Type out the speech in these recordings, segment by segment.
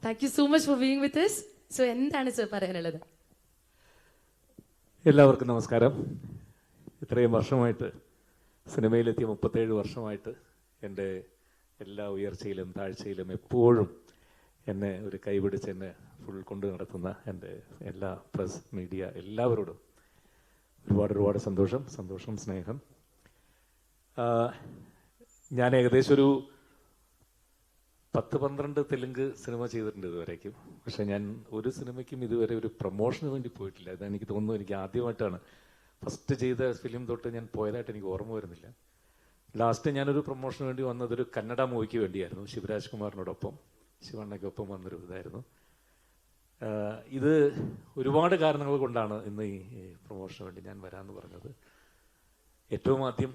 Thank you so much for being with us. So, എന്താണ് sir പറയാനുള്ളത്? എല്ലാവർക്കും നമസ്കാരം. ഇത്രയും വർഷമായിട്ട് സിനിമയിലെത്തിയ 37 വർഷമായിട്ട് എൻ്റെ എല്ലാ ഉയർച്ചയിലും താഴ്ചയിലും എപ്പോഴും എന്നെ ഒരു കൈപിടിച്ച് എന്നെ ഫുൾ കൊണ്ടു നടത്തുന്ന എൻ്റെ എല്ലാ പ്രസ് മീഡിയ എല്ലാവരോടും ഒരുപാട് സന്തോഷം, സ്നേഹം. ഞാൻ ഏകദേശം ഒരു 10-12 തെലുങ്ക് സിനിമ ചെയ്തിട്ടുണ്ട് ഇതുവരേക്കും. പക്ഷെ ഞാൻ ഒരു സിനിമയ്ക്കും ഇതുവരെ ഒരു പ്രൊമോഷന് വേണ്ടി പോയിട്ടില്ല. അതെനിക്ക് തോന്നുന്നു, എനിക്ക് ആദ്യമായിട്ടാണ്. ഫസ്റ്റ് ചെയ്ത ഫിലിം തൊട്ട് ഞാൻ പോയതായിട്ട് എനിക്ക് ഓർമ്മ വരുന്നില്ല. ലാസ്റ്റ് ഞാനൊരു പ്രൊമോഷന് വേണ്ടി വന്നതൊരു കന്നഡ മൂവിക്ക് വേണ്ടിയായിരുന്നു. ശിവരാജ് കുമാറിനോടൊപ്പം, ശിവണ്ണയ്ക്കൊപ്പം വന്നൊരു ഇതായിരുന്നു. ഇത് ഒരുപാട് കാരണങ്ങൾ കൊണ്ടാണ് ഇന്ന് ഈ പ്രൊമോഷന് വേണ്ടി ഞാൻ വരാമെന്ന് പറഞ്ഞത്. ഏറ്റവും ആദ്യം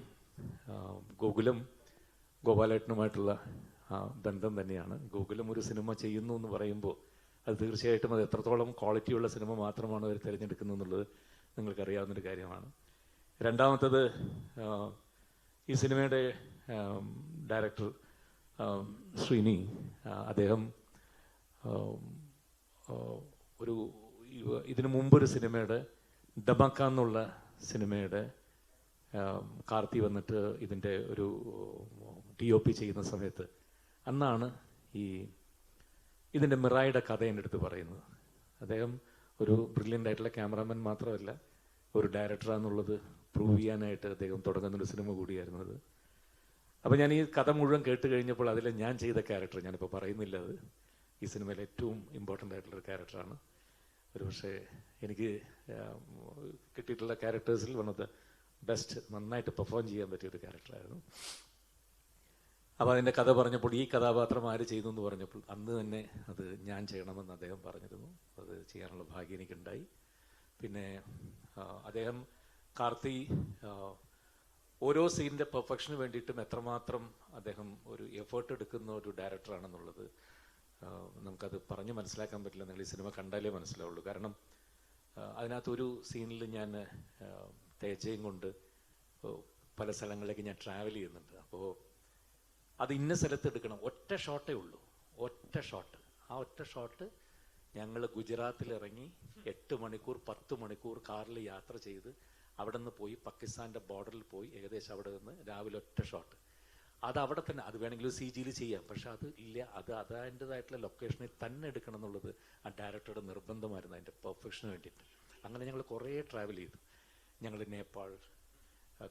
ഗോപാലേട്ടനുമായിട്ടുള്ള ബന്ധം തന്നെയാണ്. ഗോകുലം ഒരു സിനിമ ചെയ്യുന്നു എന്ന് പറയുമ്പോൾ അത് തീർച്ചയായിട്ടും അത് എത്രത്തോളം ക്വാളിറ്റിയുള്ള സിനിമ മാത്രമാണ് അവർ തിരഞ്ഞെടുക്കുന്നത് എന്നുള്ളത് നിങ്ങൾക്കറിയാവുന്നൊരു കാര്യമാണ്. രണ്ടാമത്തത്, ഈ സിനിമയുടെ ഡയറക്ടർ ശ്രീനി, അദ്ദേഹം ഇതിനു മുമ്പൊരു സിനിമയുടെ ദമക്ക എന്നുള്ള സിനിമയുടെ കാർത്തി വന്നിട്ട് ഇതിൻ്റെ ഒരു DOP ചെയ്യുന്ന സമയത്ത് അന്നാണ് ഇതിൻ്റെ മിറായുടെ കഥ എൻ്റെ അടുത്ത് പറയുന്നത്. അദ്ദേഹം ഒരു ബ്രില്യൻ്റ് ആയിട്ടുള്ള ക്യാമറാമാൻ മാത്രമല്ല, ഒരു ഡയറക്ടറാണെന്നുള്ളത് പ്രൂവ് ചെയ്യാനായിട്ട് അദ്ദേഹം തുടങ്ങുന്നൊരു സിനിമ കൂടിയായിരുന്നു അത്. അപ്പോൾ ഞാൻ ഈ കഥ മുഴുവൻ കേട്ട് കഴിഞ്ഞപ്പോൾ അതിൽ ഞാൻ ചെയ്ത ക്യാരക്ടർ, ഞാനിപ്പോൾ പറയുന്നില്ല, അത് ഈ സിനിമയിലെ ഏറ്റവും ഇമ്പോർട്ടൻ്റ് ആയിട്ടുള്ളൊരു ക്യാരക്ടറാണ്. ഒരു പക്ഷേ എനിക്ക് കിട്ടിയിട്ടുള്ള ക്യാരക്ടേഴ്സിൽ വൺ ഓഫ് ദ ബെസ്റ്റ്, നന്നായിട്ട് പെർഫോം ചെയ്യാൻ പറ്റിയൊരു ക്യാരക്ടറായിരുന്നു. അപ്പോൾ അതിൻ്റെ കഥ പറഞ്ഞപ്പോൾ, ഈ കഥാപാത്രം ആര് ചെയ്തു എന്ന് പറഞ്ഞപ്പോൾ അന്ന് തന്നെ അത് ഞാൻ ചെയ്യണമെന്ന് അദ്ദേഹം പറഞ്ഞിരുന്നു. അത് ചെയ്യാനുള്ള ഭാഗ്യം എനിക്കുണ്ടായി. പിന്നെ കാർത്തി ഓരോ സീനിൻ്റെ പെർഫെക്ഷന് വേണ്ടിയിട്ടും എത്രമാത്രം അദ്ദേഹം ഒരു എഫേർട്ട് എടുക്കുന്ന ഒരു ഡയറക്ടറാണെന്നുള്ളത് നമുക്കത് പറഞ്ഞ് മനസ്സിലാക്കാൻ പറ്റില്ല. നിങ്ങൾ ഈ സിനിമ കണ്ടാലേ മനസ്സിലാവുള്ളൂ. കാരണം അതിനകത്തൊരു സീനിൽ ഞാൻ തേജയും കൊണ്ട് പല സ്ഥലങ്ങളിലേക്ക് ഞാൻ ട്രാവൽ ചെയ്യുന്നുണ്ട്. അപ്പോൾ അത് ഇന്ന സ്ഥലത്ത് എടുക്കണം, ഒറ്റ ഷോട്ടേ ഉള്ളൂ, ഒറ്റ ഷോട്ട്. ആ ഒറ്റ ഷോട്ട് ഞങ്ങൾ ഗുജറാത്തിലിറങ്ങി 8 മണിക്കൂർ 10 മണിക്കൂർ കാറിൽ യാത്ര ചെയ്ത് അവിടെ നിന്ന് പോയി പാകിസ്ഥാൻ്റെ ബോർഡറിൽ പോയി ഏകദേശം അവിടെ നിന്ന് രാവിലെ ഒറ്റ ഷോട്ട്. അത് അവിടെ തന്നെ, അത് വേണമെങ്കിൽ CG ചെയ്യാം, പക്ഷെ അത് ഇല്ല, അത് അതിൻ്റെതായിട്ടുള്ള ലൊക്കേഷനിൽ തന്നെ എടുക്കണം എന്നുള്ളത് ആ ഡയറക്ടറുടെ നിർബന്ധമായിരുന്നു അതിൻ്റെ പെർഫെക്ഷന് വേണ്ടിയിട്ട്. അങ്ങനെ ഞങ്ങൾ കുറേ ട്രാവൽ ചെയ്തു. ഞങ്ങൾ നേപ്പാൾ,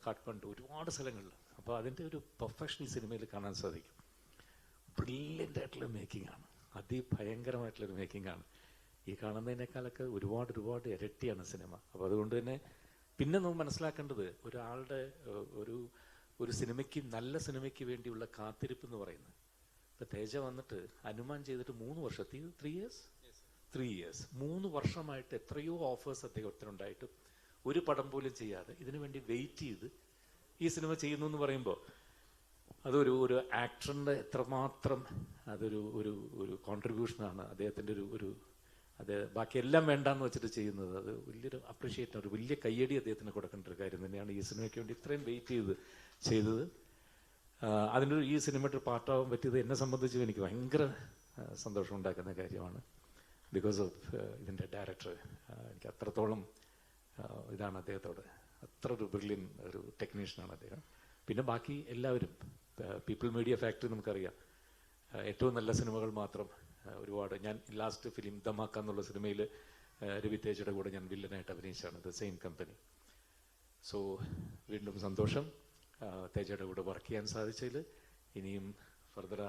കാഠ്മണ്ഡു, ഒരുപാട് സ്ഥലങ്ങളിൽ. അപ്പോൾ അതിൻ്റെ ഒരു പെർഫെക്ഷൻ ഈ സിനിമയിൽ കാണാൻ സാധിക്കും. ബ്രില്യൻ്റ് ആയിട്ടുള്ള മേക്കിംഗ് ആണ്, അതിഭയങ്കരമായിട്ടുള്ളൊരു മേക്കിംഗ് ആണ്. ഈ കാണുന്നതിനേക്കാളൊക്കെ ഒരുപാട് ഇരട്ടിയാണ് സിനിമ. അപ്പോൾ അതുകൊണ്ട് തന്നെ പിന്നെ നമ്മൾ മനസ്സിലാക്കേണ്ടത്, ഒരാളുടെ ഒരു സിനിമയ്ക്ക്, നല്ല സിനിമയ്ക്ക് വേണ്ടിയുള്ള കാത്തിരിപ്പ് എന്ന് പറയുന്നത്. ഇപ്പോൾ തേജ വന്നിട്ട് ഹനുമാൻ ചെയ്തിട്ട് 3 വർഷം, 3 ഇയേഴ്സ് 3 വർഷമായിട്ട് എത്രയോ ഓഫേഴ്സ് അദ്ദേഹത്തിനുണ്ടായിട്ട് ഒരു പടം പോലും ചെയ്യാതെ ഇതിനു വേണ്ടി വെയിറ്റ് ചെയ്ത് ഈ സിനിമ ചെയ്യുന്നു എന്ന് പറയുമ്പോൾ അതൊരു ആക്ടറിൻ്റെ എത്രമാത്രം ഒരു കോൺട്രിബ്യൂഷനാണ് അദ്ദേഹത്തിൻ്റെ അത് ബാക്കിയെല്ലാം വേണ്ടാന്ന് വെച്ചിട്ട് ചെയ്യുന്നത്. അത് വലിയൊരു അപ്രീഷിയേറ്റ്, ഒരു വലിയ കയ്യടി അദ്ദേഹത്തിന് കൊടുക്കേണ്ട ഒരു കാര്യം തന്നെയാണ്. ഈ സിനിമയ്ക്ക് വേണ്ടി ഇത്രയും വെയിറ്റ് ചെയ്തത് ഈ സിനിമയുടെ പാർട്ടാവാൻ പറ്റിയത് എന്നെ സംബന്ധിച്ച് എനിക്ക് ഭയങ്കര സന്തോഷം ഉണ്ടാക്കുന്ന കാര്യമാണ്. ബിക്കോസ് ഓഫ് ഇതിൻ്റെ ഡയറക്ടർ, എനിക്ക് അത്രത്തോളം ഇതാണ് അദ്ദേഹത്തോട്, അത്ര ഒരു ബ്രില്യൻ ഒരു ടെക്നീഷ്യനാണ് അദ്ദേഹം. പിന്നെ ബാക്കി എല്ലാവരും, പീപ്പിൾ മീഡിയ ഫാക്ടറി നമുക്കറിയാം, ഏറ്റവും നല്ല സിനിമകൾ മാത്രം ഒരുപാട്. ഞാൻ ലാസ്റ്റ് ഫിലിം ദമാക്ക എന്നുള്ള സിനിമയിൽ രവി തേജയുടെ കൂടെ ഞാൻ വില്ലനായിട്ട് അഭിനയിച്ചാണ്, ദ സെയിം കമ്പനി. സോ വീണ്ടും സന്തോഷം തേജയുടെ കൂടെ വർക്ക് ചെയ്യാൻ സാധിച്ചതിൽ. ഇനിയും ഫർദർ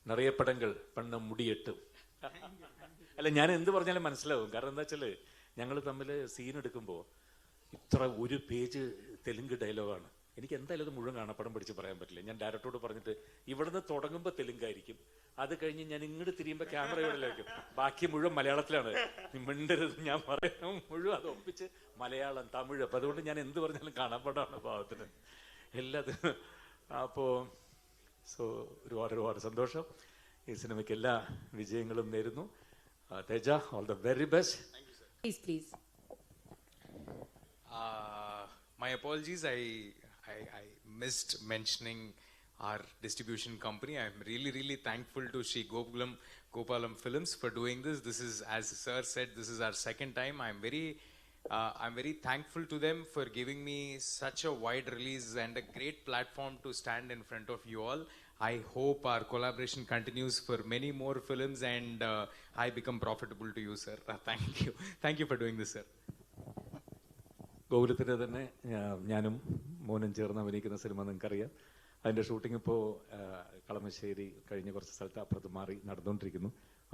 നിറയെ പടങ്ങൾ പണ്ണ് മുടിയെട്ടും. അല്ല, ഞാൻ എന്ത് പറഞ്ഞാലും മനസ്സിലാവും. കാരണം എന്താ വെച്ചാൽ ഞങ്ങൾ തമ്മിൽ സീൻ എടുക്കുമ്പോൾ ഇത്ര 1 പേജ് തെലുങ്ക് ഡയലോഗാണ്. എനിക്ക് എന്തായാലും അത് മുഴുവൻ കാണാപ്പടം പഠിച്ച് പറയാൻ പറ്റില്ല. ഞാൻ ഡയറക്ടറോട് പറഞ്ഞിട്ട് ഇവിടുന്ന് തുടങ്ങുമ്പോൾ തെലുങ്കായിരിക്കും, അത് കഴിഞ്ഞ് ഞാൻ ഇങ്ങോട്ട് തിരിയുമ്പോൾ ക്യാമറ ഇവിടെയായിരിക്കും, ബാക്കി മുഴുവൻ മലയാളത്തിലാണ്. മിണ്ടരുത്, ഞാൻ പറയാൻ മുഴുവൻ അത് ഒപ്പിച്ച് മലയാളം, തമിഴ്. അപ്പം അതുകൊണ്ട് ഞാൻ എന്ത് പറഞ്ഞാലും കാണാപ്പടമാണ് ഭാവത്തിന് എല്ലാത്തിനും. അപ്പോൾ ഒരുപാട് സന്തോഷം. ഈ സിനിമയ്ക്ക് എല്ലാ വിജയങ്ങളും നേരുന്നു. Teja, all the very best. Please. My apologies, I missed mentioning our distribution company. I'm really, really thankful to Shri Gopalam Films for doing this. This is, as Sir said, this is our second time. I'm very thankful to them for giving me such a wide release and a great platform to stand in front of you all. I hope our collaboration continues for many more films and I become profitable to you, sir. Thank you. Thank you for doing this, sir. ഗോകുലത്തിൻ്റെ തന്നെ ഞാനും മോനും ചേർന്ന് അഭിനയിക്കുന്ന cinema നിങ്ങൾക്കറിയാം. അതിൻ്റെ shooting ഇപ്പോൾ കളമശ്ശേരി കഴിഞ്ഞ കുറച്ച് സ്ഥലത്ത് അപ്പുറത്ത് മാറി നടന്നുകൊണ്ടിരിക്കുന്നു.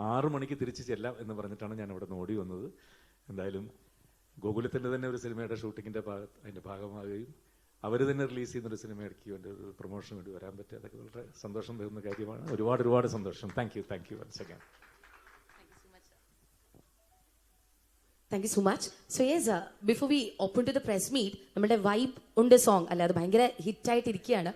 6 മണിക്ക് തിരിച്ച് ചെല്ലാം എന്ന് പറഞ്ഞിട്ടാണ് ഞാൻ ഇവിടെ നിന്ന് ഓടി വന്നത്. എന്തായാലും ഗോകുലത്തിൻ്റെ തന്നെ ഒരു സിനിമയുടെ ഷൂട്ടിങ്ങിൻ്റെ അതിൻ്റെ ഭാഗമാകുകയും അവർ തന്നെ റിലീസ് ചെയ്യുന്നൊരു സിനിമയ്ക്ക് വേണ്ടി ഒരു പ്രൊമോഷന് വേണ്ടി വരാൻ പറ്റുക, അതൊക്കെ വളരെ സന്തോഷം തരുന്ന കാര്യമാണ്. ഒരുപാട് സന്തോഷം. Thank you once again. Thank you so much. So yes, before we open to the press meet, നമ്മുടെ വൈബ് ഉണ്ട് സോങ് അല്ല, അത് ഭയങ്കര ഹിറ്റായിട്ടിരിക്കുകയാണ്.